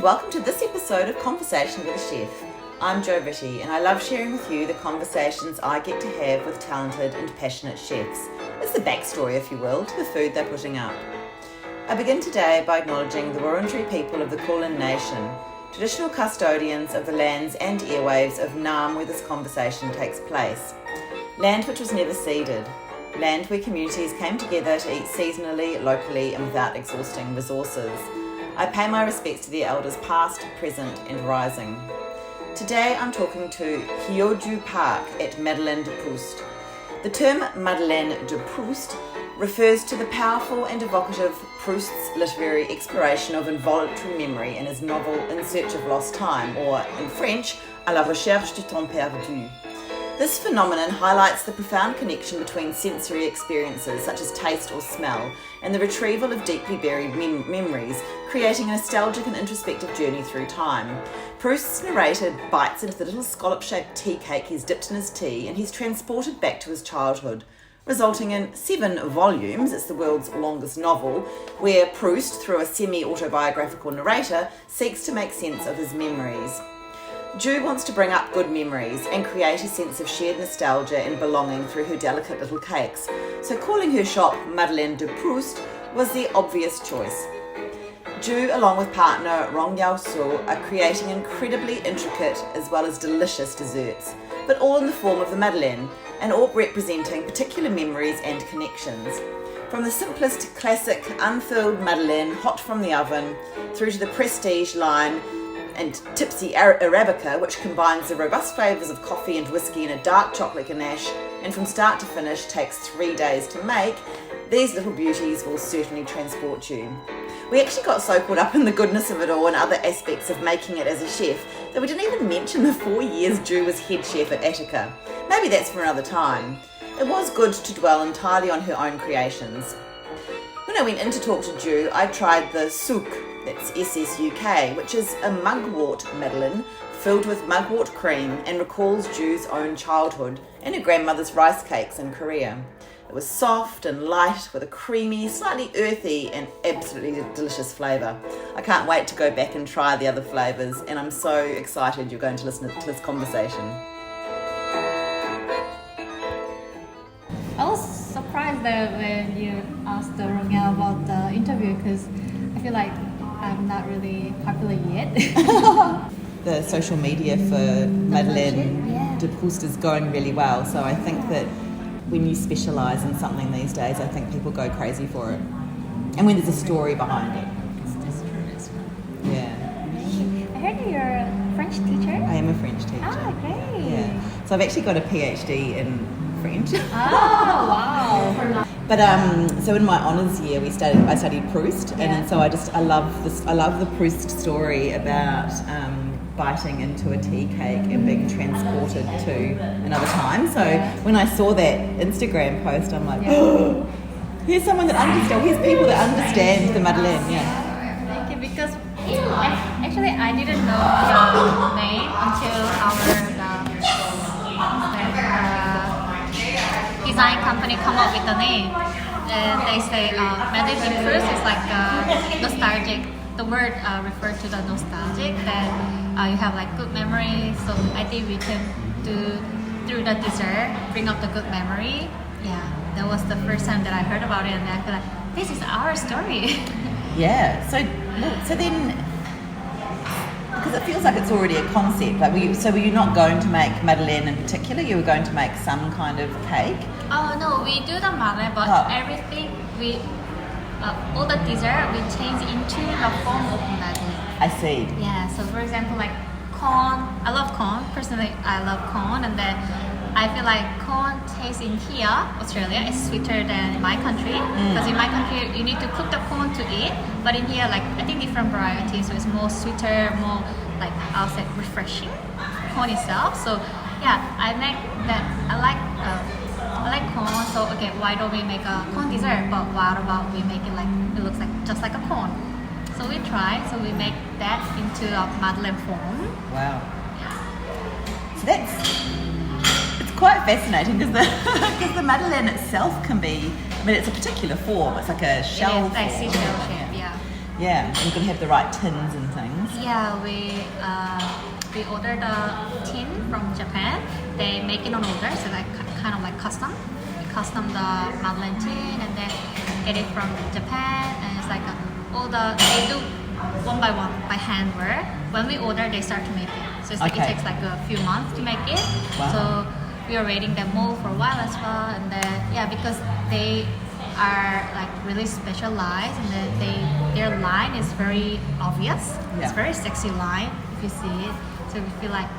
welcome to this episode of Conversation with a Chef. I'm Jo Vitti and I love sharing with you the conversations I get to have with talented and passionate chefs. It's the backstory, if you will, to the food they're putting up. I begin today by acknowledging the Wurundjeri people of the Kulin Nation, traditional custodians of the lands and airwaves of Nam where this conversation takes place. Land which was never ceded. Land where communities came together to eat seasonally, locally and without exhausting resources. I pay my respects to the elders past, present and rising. Today I'm talking to Hiyoju Park at Madeleine de Proust. The term Madeleine de Proust refers to the powerful and evocative Proust's literary exploration of involuntary memory in his novel In Search of Lost Time, or in French, À la Recherche du Temps Perdu. This phenomenon highlights the profound connection between sensory experiences such as taste or smell and the retrieval of deeply buried memories, creating a nostalgic and introspective journey through time. Proust's narrator bites into the little scallop-shaped tea cake he's dipped in his tea and he's transported back to his childhood, resulting in 7 volumes, it's the world's longest novel, where Proust, through a semi-autobiographical narrator, seeks to make sense of his memories. Ju wants to bring up good memories and create a sense of shared nostalgia and belonging through her delicate little cakes, so calling her shop Madeleine de Proust was the obvious choice. Ju, along with partner Rong Yao Soh, are creating incredibly intricate as well as delicious desserts, but all in the form of the Madeleine, and all representing particular memories and connections. From the simplest classic unfilled Madeleine, hot from the oven, through to the prestige line and Tipsy Arabica, which combines the robust flavours of coffee and whisky in a dark chocolate ganache, and from start to finish takes 3 days to make, these little beauties will certainly transport you. We actually got so caught up in the goodness of it all and other aspects of making it as a chef that we didn't even mention the 4 years Ju was head chef at Attica. Maybe that's for another time. It was good to dwell entirely on her own creations. When I went in to talk to Ju, I tried the SSUK, that's SSUK, which is a mugwort Madeleine filled with mugwort cream and recalls Ju's own childhood and her grandmother's rice cakes in Korea. It was soft and light with a creamy, slightly earthy and absolutely delicious flavour. I can't wait to go back and try the other flavours, and I'm so excited you're going to listen to this conversation. I was surprised that when you asked Rong Yao about the interview, because I feel like I'm not really popular yet. The social media for Madeleine de Proust is going really well, so I think that when you specialise in something these days, I think people go crazy for it. And when there's a story behind it. That's true. Yeah. I heard you're a French teacher. I am a French teacher. Ah, great. Yeah. So I've actually got a PhD in French. Oh, wow. But so in my honours year, I studied Proust, and so I love the Proust story about biting into a tea cake and being transported to another time. So when I saw that Instagram post, I'm like, oh, here's someone that understands. Here's people that understand the Madeleine. Yeah. Thank you, because actually I didn't know your name until our design company come up with the name, and they say Madeleine de Proust is like nostalgic. The word refers to the nostalgic, that you have like good memories. So I think we can do through the dessert bring up the good memory. Yeah, that was the first time that I heard about it, and I feel like this is our story. Yeah. So then, because it feels like it's already a concept. Like, were you not going to make Madeleine in particular? You were going to make some kind of cake? Oh no, we do the Madeleine, but everything all the dessert we change into the form of Madeleine. I see. Yeah. So for example, like corn. I love corn. Personally, I love corn, and then I feel like corn taste in here, Australia, is sweeter than in my country. Because in my country, you need to cook the corn to eat. But in here, like I think different varieties, so it's more sweeter, more like I'll say refreshing corn itself. So yeah, I make that. I like corn. So okay, why don't we make a corn dessert? But what about we make it like it looks like just like a corn? So we try. So we make that into a Madeleine form. Wow. So it's quite fascinating because the Madeleine itself can be. I mean, it's a particular form. It's like a shell It is like form. seashell shape. Yeah. Yeah, and you've got to have the right tins and things. Yeah, we ordered a tin from Japan. They make it on order, so like kind of like custom. We custom the Madeleine tin and then get it from Japan, and it's like they do one by one by hand work. When we order, they start to make it. So it's like it takes like a few months to make it. Wow. So we are waiting them mold for a while as well, and then because they are like really specialized, and then their line is very obvious. Yeah. It's very sexy line if you see it. So we feel like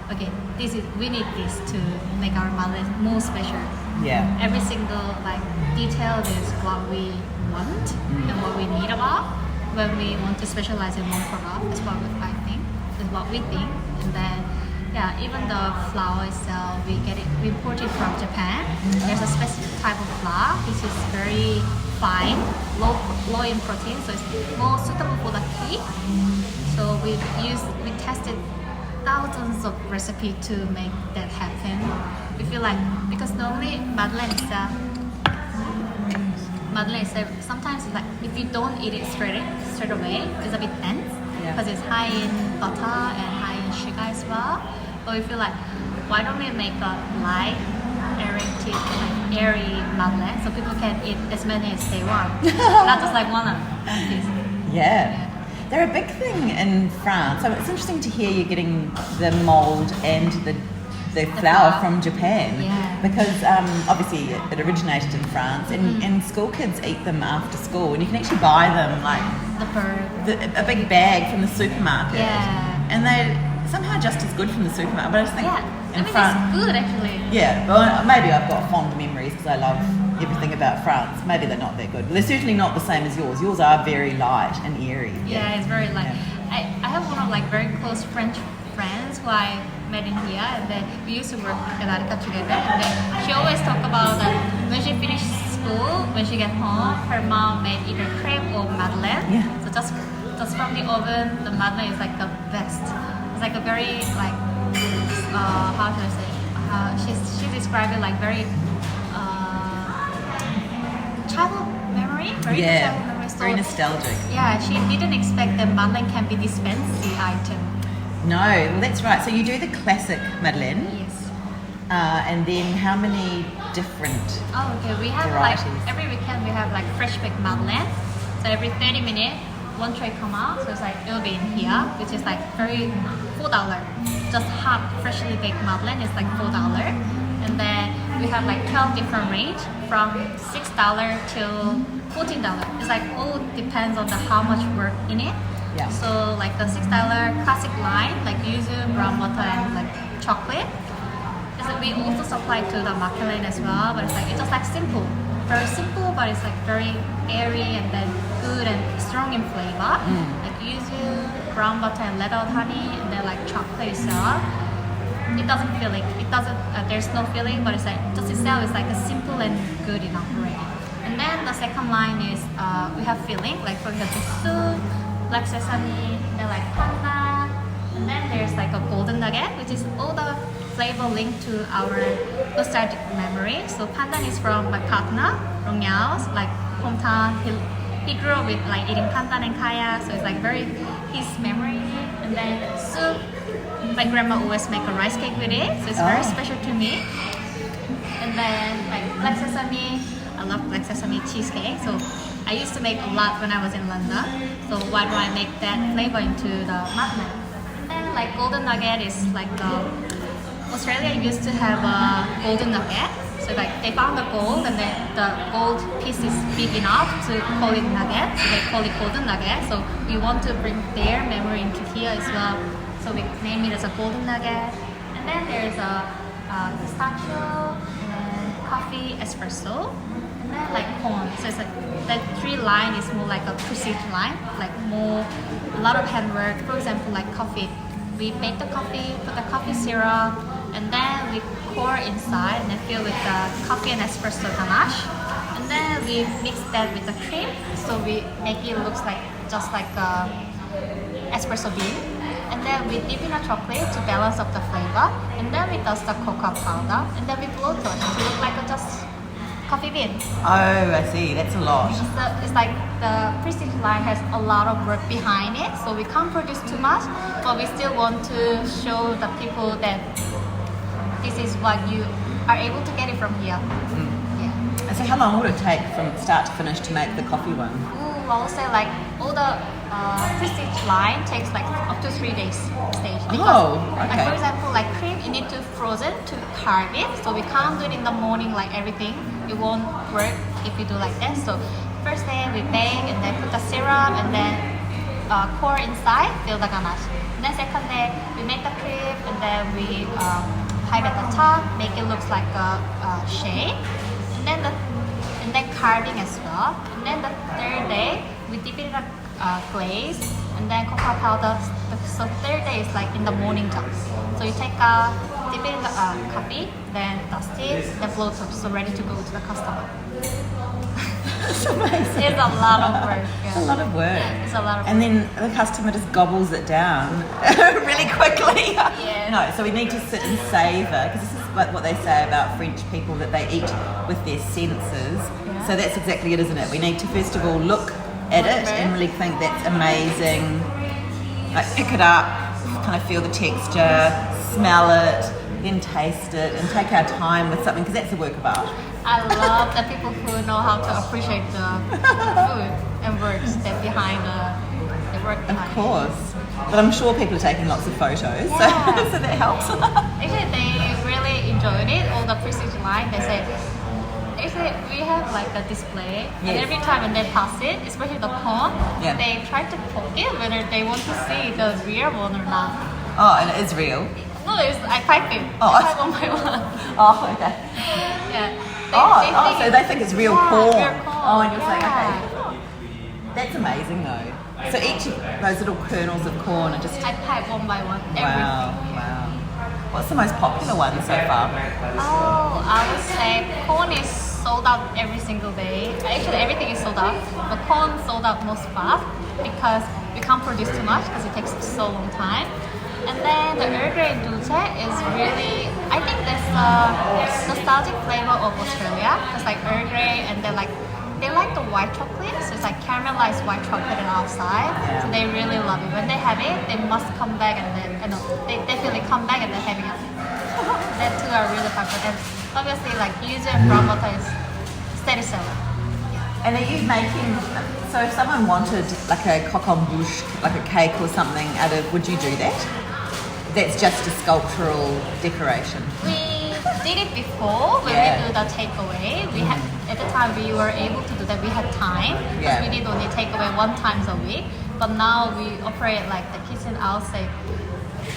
we need this to make our Madeleine more special. Yeah. Every single like detail is what we want and what we need about when we want to specialize in one product. That's what we think. And then even the flour itself, we import it from Japan. There's a specific type of flour which is very fine, low in protein, so it's more suitable for the cake. So we tested thousands of recipes to make that happen. We feel like, because normally Madeleine itself, sometimes it's like if you don't eat it straight away, it's a bit dense because it's high in butter and high in sugar as well. But we feel like, why don't we make a light, airy Madeleine so people can eat as many as they want, not just like one piece. Yeah. They're a big thing in France. So it's interesting to hear you're getting the mold and the flour from Japan. Yeah. Because obviously it originated in France, and school kids eat them after school, and you can actually buy them like a big bag from the supermarket. Yeah. And they're somehow just as good from the supermarket. But I just think in France, it's good actually. Yeah, well, maybe I've got fond memories because I love everything about France. Maybe they're not that good. They're certainly not the same as yours. Yours are very light and airy. Yeah, it's very light. Yeah. I have one of like very close French friends who I met in here, and then we used to work at Attica together, and then she always talk about that when she finished school, when she get home, her mom made either crepe or Madeleine. Yeah. So just from the oven, the Madeleine is like the best. It's like a very like how should I say? She described it like very childhood memory. Very childhood memory. So, very nostalgic. Yeah, she didn't expect that Madeleine can be this fancy item. No, well that's right. So you do the classic Madeleine. Yes. And then how many different We have varieties? like every weekend we have like fresh baked Madeleine. So every 30 minutes, one tray come out. So it's like it'll be in here, which is like very $4. Just half freshly baked Madeleine is like $4. And then we have like 12 different range from $6 till $14. It's like all depends on the how much work in it. Yeah. So like the $6 classic line, like yuzu, brown butter, and like chocolate. We also supply to the Madeleine as well, but it's just like simple, very simple, but it's like very airy and then good and strong in flavor. Like yuzu, brown butter, and leather honey, and then like chocolate itself. It doesn't filling. It doesn't. There's no filling, but it's like just itself is like a simple and good enough already. And then the second line is we have filling, like for example soup, black sesame, then like panda, and then there's like a golden nugget, which is all the flavor linked to our nostalgic memory. So panda is from my partner, Rong Yao's like hometown. He grew up with like eating panda and kaya, so it's like very his memory. And then soup, my grandma always make a rice cake with it, so it's very special to me. And then like black sesame, I love black sesame cheesecake. So I used to make a lot when I was in London. So why do I make that flavor into the Madeleine? And then like golden nugget is like Australia used to have a golden nugget. So like they found the gold, and then the gold piece is big enough to call it nugget. So they call it golden nugget. So we want to bring their memory into here as well. So we name it as a golden nugget. And then there's a pistachio and coffee espresso. And then like corn. So it's like that three line is more like a procedure line, like more a lot of handwork. For example, like coffee. We make the coffee, put the coffee syrup, and then we pour inside and then fill with the coffee and espresso ganache. And then we mix that with the cream, so we make it looks like just like a espresso bean. And then we dip in a chocolate to balance up the flavor. And then we dust the cocoa powder, and then we blow torch to look like a just coffee bean. Oh, I see. That's a lot. It's like the prestige line has a lot of work behind it, so we can't produce too much, but we still want to show the people that this is what you are able to get it from here. Yeah. And so how long would it take from start to finish to make the coffee one? Ooh, I would say like all the prestige line takes like up to 3 days stage. Because, like for example, like cream, you need to frozen to carve it. So we can't do it in the morning like everything. It won't work if you do like that. So first day we bake and then put the syrup and then pour inside, fill the ganache. And then second day we make the cream and then we pipe at the top, make it look like a shape. And then carving as well. And then the third day we dip it in a glaze and then cocoa powder. So third day is like in the morning time. So you take dip it in the coffee, then dust it, then blow it up, so ready to go to the customer. That's amazing. It's a lot of work. It's a lot of work. Yeah, it's a lot of work. And then the customer just gobbles it down really quickly. Yeah. No, so we need to sit and savour, because this is what they say about French people, that they eat with their senses. Yeah. So that's exactly it, isn't it? We need to first of all look at it and really think that's amazing. Like pick it up, kind of feel the texture, smell it, then taste it, and take our time with something, because that's a work of art. I love the people who know how to appreciate the food and works that behind the work behind. Of course. But I'm sure people are taking lots of photos, Yeah. so that helps. Actually, they really enjoyed it. All the prestige line, they said. Actually, we have like a display, and Yes. every time when they pass it, especially the cone, Yeah. they try to poke it whether they want to see the real one or not. Oh, and it is real. No, I type it. Oh, I type one by one. Oh, okay. Yeah. So they think it's real corn. Real corn. Oh, and you're saying, Yeah. okay. That's amazing though. So each of those little kernels of corn are just... I type one by one. Wow, Everything. wow. What's the most popular one so far? Oh, I would say corn is sold out every single day. Actually, everything is sold out, but corn sold out most fast because we can't produce too much because it takes so long time. And then the Earl Grey dulce is really, I think that's the nostalgic flavor of Australia. It's like Earl Grey, and then like they like the white chocolate, so it's like caramelized white chocolate on the outside. So they really love it. When they have it, they must come back and then, they definitely come back and they're having it. That two are really popular. And obviously, like Hyoju and brown butter is steady seller. And are you making... So if someone wanted like a coquille bouche, like a cake or something out of... Would you do that? That's just a sculptural decoration. We did it before when we do the takeaway. We had at the time we were able to do that. We had time because we did only takeaway 1 time a week. But now we operate like the kitchen, I'll say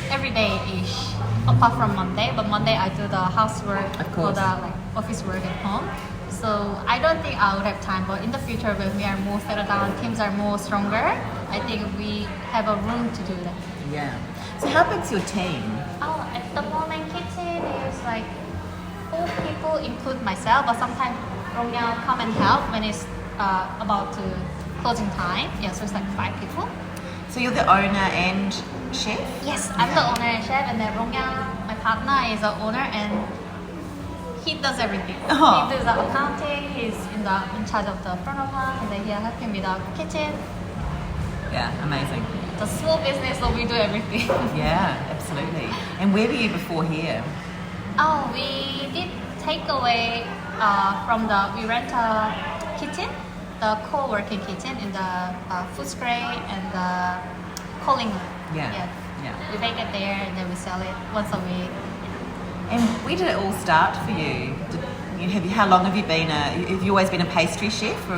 every day ish, apart from Monday. But Monday I do the housework for the like office work at home. So I don't think I would have time. But in the future, when we are more settled down, teams are more stronger, I think we have a room to do that. Yeah. So how big's your team? Oh, at the moment, kitchen is like 4 people, include myself. But sometimes Rong Yao come and help when it's about to closing time. Yeah, so it's like 5 people. So you're the owner and chef? Yes, I'm the owner and chef, and then Rong Yao, my partner, is the owner, and he does everything. Oh. He does the accounting. He's in charge of the front of house, and then he helps him with the kitchen. Yeah, amazing. The small business, so we do everything. Yeah, absolutely. And where were you before here? Oh, we did takeaway we rent a kitchen, the co-working kitchen in the Footscray and the Collingwood. Yeah. We bake it there and then we sell it once a week. And where did it all start for you? How long have you been have you always been a pastry chef? Or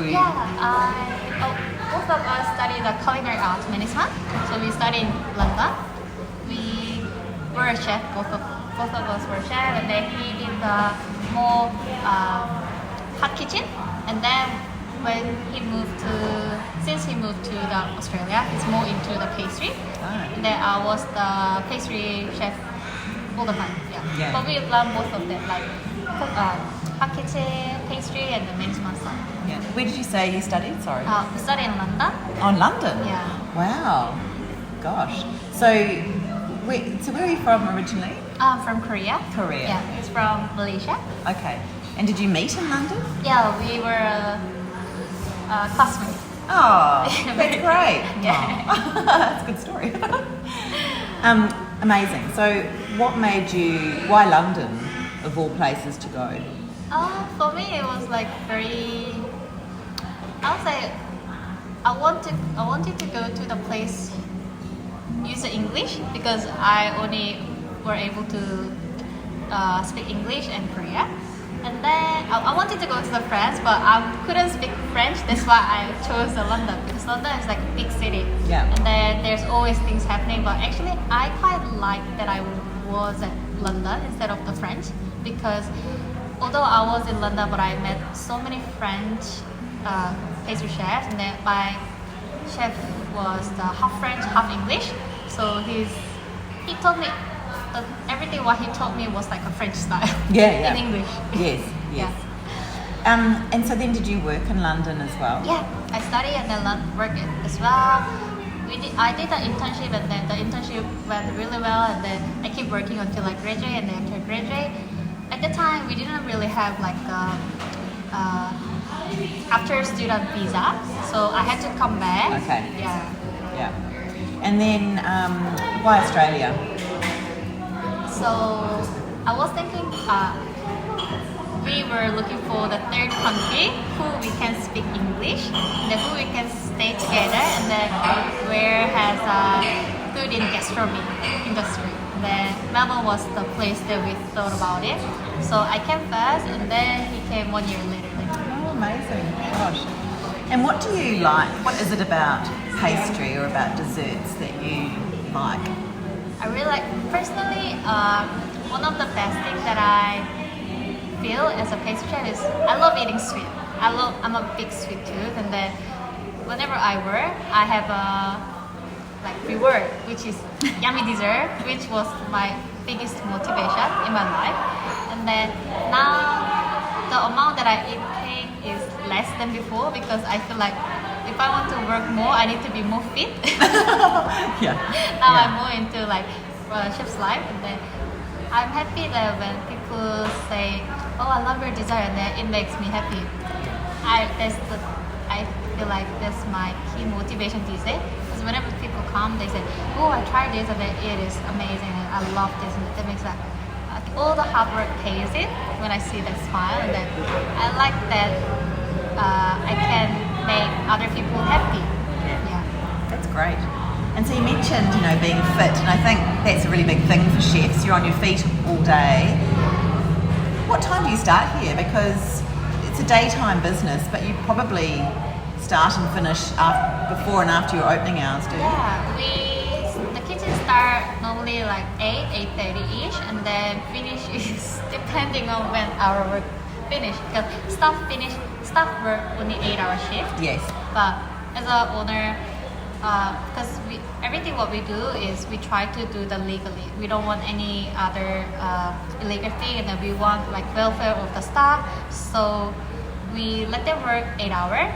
Both of us studied the culinary arts management. So we studied in London. We were a chef, both of us were chef, and then he did the more hot kitchen. And then since he moved to Australia, he's more into the pastry. Oh. And then I was the pastry chef all the time. Yeah. But we learned both of them, like hot kitchen, pastry, and the management stuff. Yeah. Where did you say you studied? Sorry. We studied in London. Oh, in London? Yeah. Wow. Gosh. So where are you from originally? From Korea. Korea. Yeah, it's from Malaysia. Okay. And did you meet in London? Yeah, we were classmates. Oh, that's great. Yeah. Oh, that's a good story. Amazing. So why London, of all places to go? For me, it was like very. I would say I wanted to go to the place use the English because I only were able to speak English and Korea. And then I wanted to go to the France, but I couldn't speak French. That's why I chose the London because London is like a big city. Yeah. And then there's always things happening. But actually, I quite like that I was at London instead of the French because although I was in London, but I met so many French pastry chefs, and then my chef was the half French, half English. So he told me everything what he taught me was like a French style. Yeah. In English. Yes. Yeah. And so then did you work in London as well? Yeah, I studied and then worked as well. I did an internship and then the internship went really well and then I keep working until I graduate and then after I graduate. At the time we didn't really have like after student visa, so I had to come back. Okay. Yeah. And then why Australia? So I was thinking we were looking for the third country who we can speak English, and then who we can stay together, and then where has good in gastronomy industry. And then Melbourne was the place that we thought about it. So I came first, and then he came 1 year later. Oh, amazing! Gosh. And what do you like? What is it about pastry or about desserts that you like? I really like, personally, one of the best things that I feel as a pastry chef is I love eating sweet. I'm a big sweet tooth, and then whenever I work, I have a like reward, which is yummy dessert, which was my biggest motivation in my life. And then now the amount that I eat cake is less than before because I feel like if I want to work more, I need to be more fit. Now I'm more into like chef's life, and then I'm happy that when people say, "Oh, I love your dessert," and then it makes me happy. I feel like that's my key motivation these days. Because whenever people come, they say, "Oh, I tried this, and then it is amazing, and I love this," and that makes like all the hard work pays it when I see that smile, and then I like that I can make other people happy. Yeah. That's great. And so you mentioned, being fit, and I think that's a really big thing for chefs. You're on your feet all day. What time do you start here? Because it's a daytime business, but you probably start and finish before and after your opening hours, do you? Yeah, the kitchen start normally like 8:30ish, and then finish is depending on when our work finish. Because staff work only 8-hour shift. Yes. But as an owner, because everything what we do is we try to do the legally. We don't want any other illegal thing, and then we want like welfare of the staff. So we let them work 8 hours,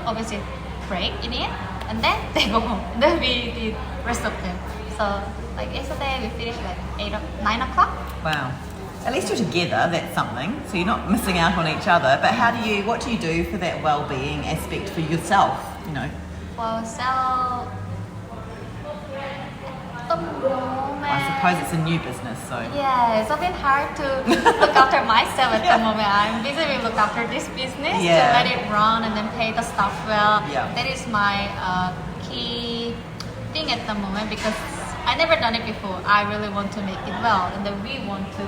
obviously break in it, and then they go home. And then we did rest of them. So like yesterday we finished like 9 o'clock. Wow. At least you're together, that's something. So you're not missing out on each other. But what do you do for that well-being aspect for yourself, Well, so at the moment, I suppose it's a new business, so. yeah, it's a bit hard to look after myself at the moment. I'm busy with look after this business to let it run and then pay the staff well. Yeah. That is my key thing at the moment because I never done it before. I really want to make it well, and then we want to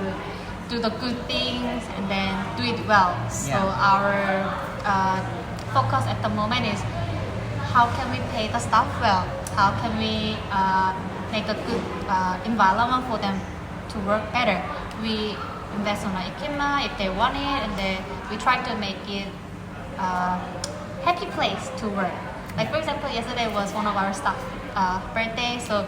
do the good things and then do it well. So our focus at the moment is how can we pay the staff well? How can we make a good environment for them to work better? We invest on the equipment if they want it, and then we try to make it a happy place to work. Like for example, yesterday was one of our staff birthday, so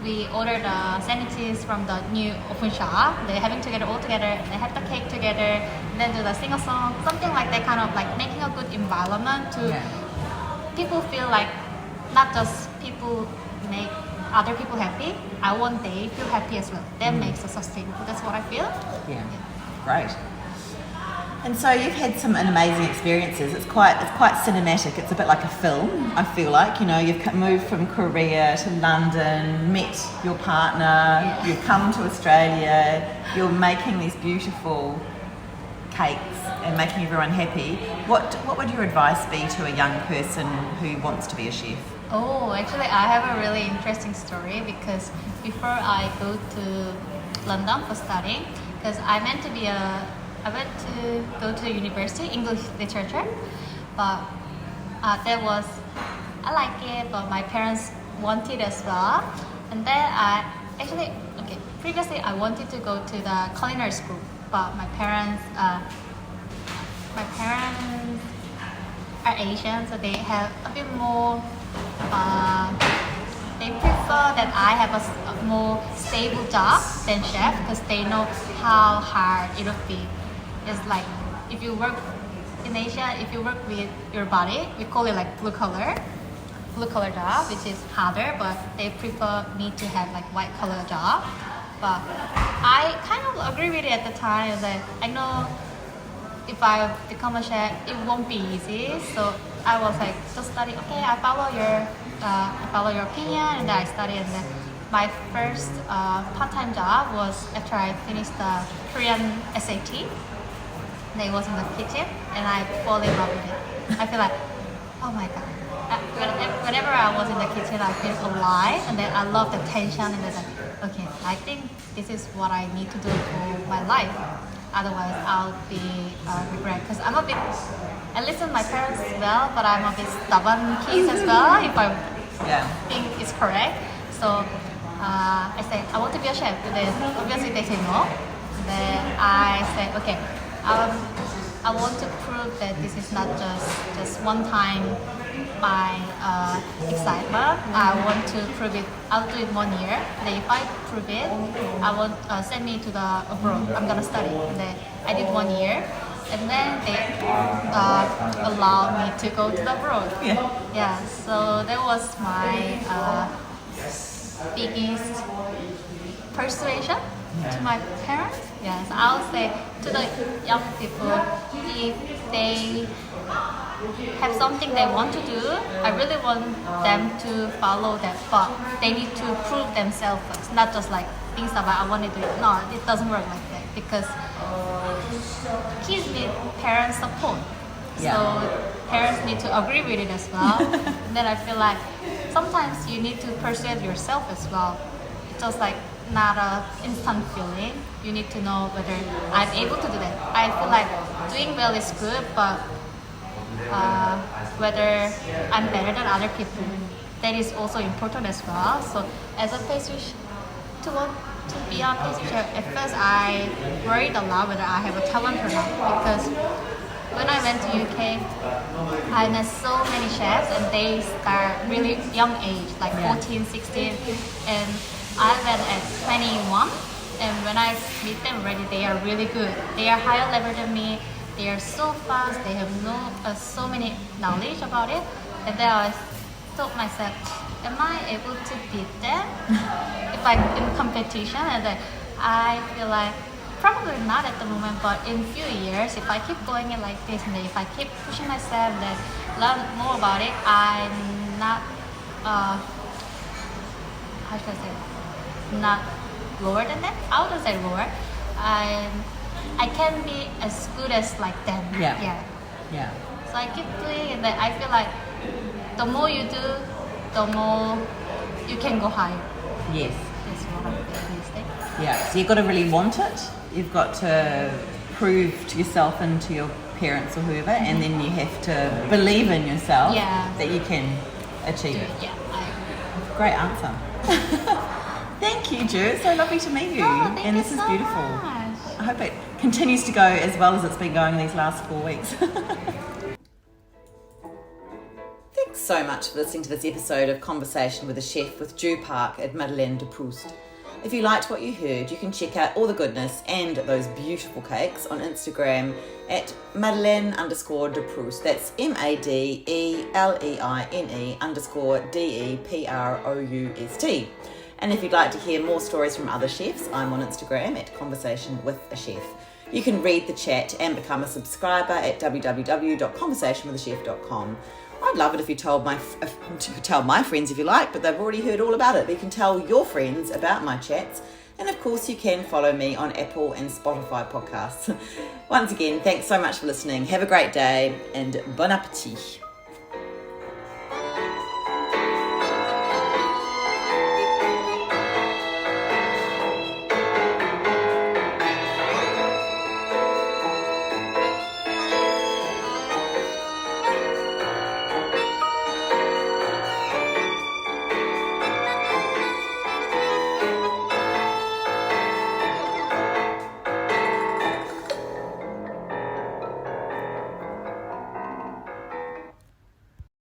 we ordered sandwiches from the new open shop. They're having together all together. They have the cake together, and then do the sing a song, something like that. Kind of like making a good environment to people feel like not just people make other people happy. I want they feel happy as well. That makes us sustainable. That's what I feel. Yeah. Great. And so you've had some amazing experiences. It's quite cinematic. It's a bit like a film, I feel like. You know, you've moved from Korea to London, met your partner, you've come to Australia, you're making these beautiful cakes and making everyone happy. What would your advice be to a young person who wants to be a chef? Oh, actually, I have a really interesting story because before I go to London for studying, because I went to go to university, English literature, but I like it, but my parents wanted as well. And then previously I wanted to go to the culinary school, but my parents are Asian, so they have a bit more. They prefer that I have a more stable job than chef because they know how hard it would be. It's like if you work in Asia, if you work with your body, we call it like blue collar job, which is harder, but they prefer me to have like white collar job. But I kind of agree with it at the time that I know if I become a chef, it won't be easy. So I was like, just study. Okay, I follow your opinion, and then I studied. And then my first part-time job was after I finished the Korean SAT. And it was in the kitchen, and I fall in love with it. I feel like, oh my god. Whenever I was in the kitchen, I feel alive, and then I love the tension. And then like, okay, I think this is what I need to do for my life. Otherwise, I'll be regret. Because I listen to my parents well, but I'm a bit stubborn kid as well. If I think it's correct, so I say I want to be a chef. And then obviously they say no. And then I say okay. I want to prove that this is not just one time my excitement. I want to prove it. I'll do it 1 year. Then if I prove it, I want send me to the abroad. I'm gonna study. And then I did 1 year, and then they allowed me to go to the abroad. Yeah. So that was my biggest persuasion to my parents. Yes, I would say to the young people, if they have something they want to do, I really want them to follow that, but they need to prove themselves first, not just like things about I want to do it. No, it doesn't work like that because kids need parents' support. So parents need to agree with it as well. And then I feel like sometimes you need to persuade yourself as well. It's just like not a instant feeling. You need to know whether I'm able to do that. I feel like doing well is good, but whether I'm better than other people, that is also important as well. So as a pastry to be a pastry chef, at first I worried a lot whether I have a talent or not, because when I went to UK, I met so many chefs and they start really young age, like 14, 16, and I went at 21, and when I meet them already, they are really good. They are higher level than me. They are so fast. They have so many knowledge about it. And then I thought myself, am I able to beat them if I'm in competition? And then I feel like probably not at the moment, but in few years, if I keep going it like this, and then if I keep pushing myself and learn more about it, I'm not how should I say? Not lower than them. I wouldn't say lower. I can be as good as like them. Yeah. So I keep doing, and then I feel like the more you do, the more you can go higher. Yes. That's what I'm feeling these days. Yeah. So you've got to really want it. You've got to prove to yourself and to your parents or whoever, and then you have to believe in yourself that you can achieve it. Yeah, I agree. Great answer. Thank you, Ju. It's so lovely to meet you. Thank you this is so beautiful. much. I hope it continues to go as well as it's been going these last 4 weeks. Thanks so much for listening to this episode of Conversation with a Chef with Hiyoju Park at Madeleine de Proust. If you liked what you heard, you can check out all the goodness and those beautiful cakes on Instagram at Madeleine_de Proust. That's MADELEINE_DEPROUST. And if you'd like to hear more stories from other chefs, I'm on Instagram at Conversation with a Chef. You can read the chat and become a subscriber at www.conversationwithachef.com. I'd love it if you told my friends if you like, but they've already heard all about it. But you can tell your friends about my chats. And of course, you can follow me on Apple and Spotify podcasts. Once again, thanks so much for listening. Have a great day and bon appetit.